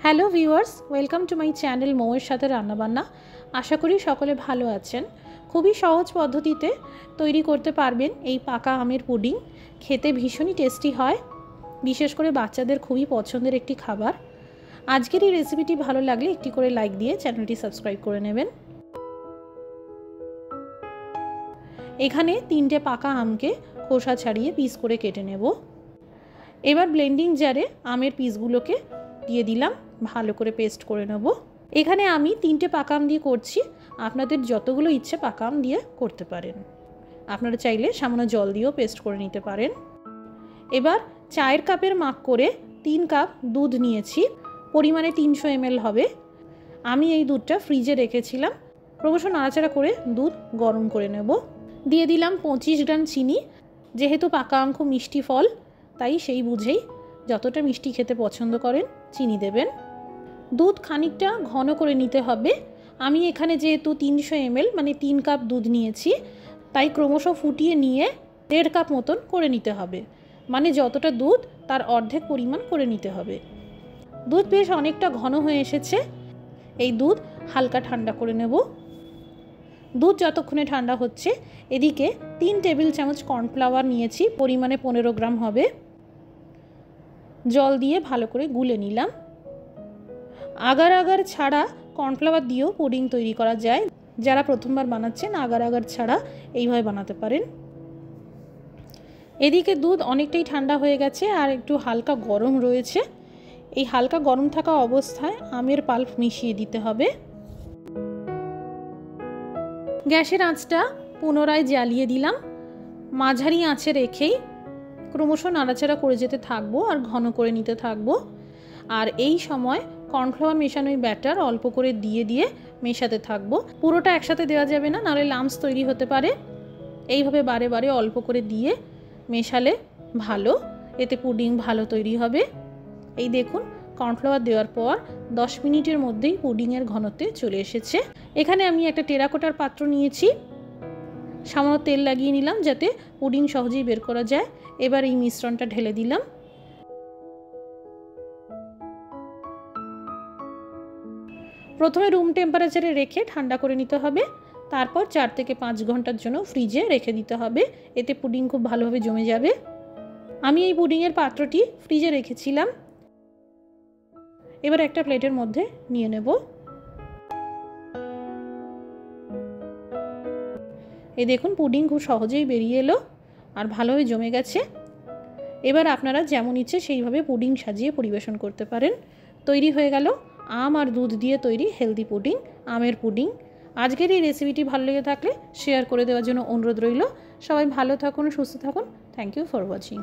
Hello viewers, welcome to my channel মৌয়ের সাথে রান্নাবান্না। আশা করি সকলে ভালো আছেন। খুবই সহজ পদ্ধতিতে তৈরি করতে পারবেন এই পাকা আমের পুডিং। খেতে ভীষণই টেস্টি হয়, বিশেষ করে বাচ্চাদের খুবই পছন্দের একটি খাবার। আজকের এই রেসিপিটি ভালো লাগলে একটি করে লাইক দিয়ে চ্যানেলটি সাবস্ক্রাইব করে নেবেন। এখানে 3টে পাকা আমকে খোসা ছাড়িয়ে পিস করে কেটে নেব। এবার ব্লেন্ডিং জারে আমের পিসগুলোকে দিয়ে দিলাম, ভালো করে পেস্ট করে নেব। এখানে আমি 3টে পাকা আম দিয়ে করছি, আপনাদের যতগুলো ইচ্ছে পাকা আম দিয়ে করতে পারেন। আপনারা চাইলে সামান্য জল দিয়েও পেস্ট করে নিতে পারেন। এবার চায়ের কাপের মাপ করে 3 কাপ দুধ নিয়েছি, পরিমাণে 300 ml হবে। আমি এই দুধটা ফ্রিজে রেখেছিলাম। ক্রমশ নাড়াচাড়া করে দুধ গরম করে নেব। দিয়ে দিলাম 25 গ্রাম চিনি। যেহেতু পাকা আম খুব মিষ্টি ফল, তাই সেই বুঝেই যতটা মিষ্টি খেতে পছন্দ করেন চিনি দেবেন। দুধ খানিকটা ঘন করে নিতে হবে। আমি এখানে যেহেতু 300 ml মানে 3 কাপ দুধ নিয়েছি, তাই ক্রমশ ফুটিয়ে নিয়ে 1.5 কাপ মতন করে নিতে হবে। মানে যতটা দুধ তার অর্ধেক পরিমাণ করে নিতে হবে। দুধ বেশ অনেকটা ঘন হয়ে এসেছে। এই দুধ হালকা ঠান্ডা করে নেব। দুধ যতক্ষণে ঠান্ডা হচ্ছে, এদিকে 3 টেবিল চামচ কর্নফ্লাওয়ার নিয়েছি, পরিমাণে 15 গ্রাম হবে। জল দিয়ে ভালো করে গুলে নিলাম। আগার আগার ছাড়া কর্নফ্লাওয়ার দিয়েও পুডিং তৈরি করা যায়। যারা প্রথমবার বানাচ্ছেন আগার আগার ছাড়া এইভাবে বানাতে পারেন। এদিকে দুধ অনেকটাই ঠান্ডা হয়ে গেছে আর একটু হালকা গরম রয়েছে। এই হালকা গরম থাকা অবস্থায় আমের পাল্প মিশিয়ে দিতে হবে। গ্যাসের আঁচটা পুনরায় জ্বালিয়ে দিলাম। মাঝারি আঁচে রেখেই ক্রমশ নাড়াচাড়া করে যেতে থাকবো আর ঘন করে নিতে থাকবো। আর এই সময় কর্নফ্লাওয়ার মেশানো ব্যাটার অল্প করে দিয়ে দিয়ে মেশাতে থাকবো। পুরোটা একসাথে দেওয়া যাবে না, নাহলে লাম্পস তৈরি হতে পারে। এইভাবে বারে বারে অল্প করে দিয়ে মেশালে ভালো, এতে পুডিং ভালো তৈরি হবে। এই দেখুন, কর্নফ্লাওয়ার দেওয়ার পর 10 মিনিটের মধ্যেই পুডিংয়ের ঘনত্বে চলে এসেছে। এখানে আমি একটা টেরাকোটার পাত্র নিয়েছি, সামান্য তেল লাগিয়ে নিলাম যাতে পুডিং সহজেই বের করা যায়। এবার এই মিশ্রণটা ঢেলে দিলাম। প্রথমে রুম টেম্পারেচারে রেখে ঠান্ডা করে নিতে হবে, তারপর 4 থেকে 5 ঘন্টার জন্য ফ্রিজে রেখে দিতে হবে। এতে পুডিং খুব ভালোভাবে জমে যাবে। আমি এই পুডিংয়ের পাত্রটি ফ্রিজে রেখেছিলাম। এবার একটা প্লেটের মধ্যে নিয়ে নেব। এই দেখুন, পুডিং খুব সহজেই বেরিয়ে এলো আর ভালোভাবে জমে গেছে। এবার আপনারা যেমন ইচ্ছে সেইভাবে পুডিং সাজিয়ে পরিবেশন করতে পারেন। তৈরি হয়ে গেল আম আর দুধ দিয়ে তৈরি হেলদি পুডিং, আমের পুডিং। আজকের এই রেসিপিটি ভালো লেগে থাকলে শেয়ার করে দেওয়ার জন্য অনুরোধ রইল। সবাই ভালো থাকুন, সুস্থ থাকুন। Thank you for watching.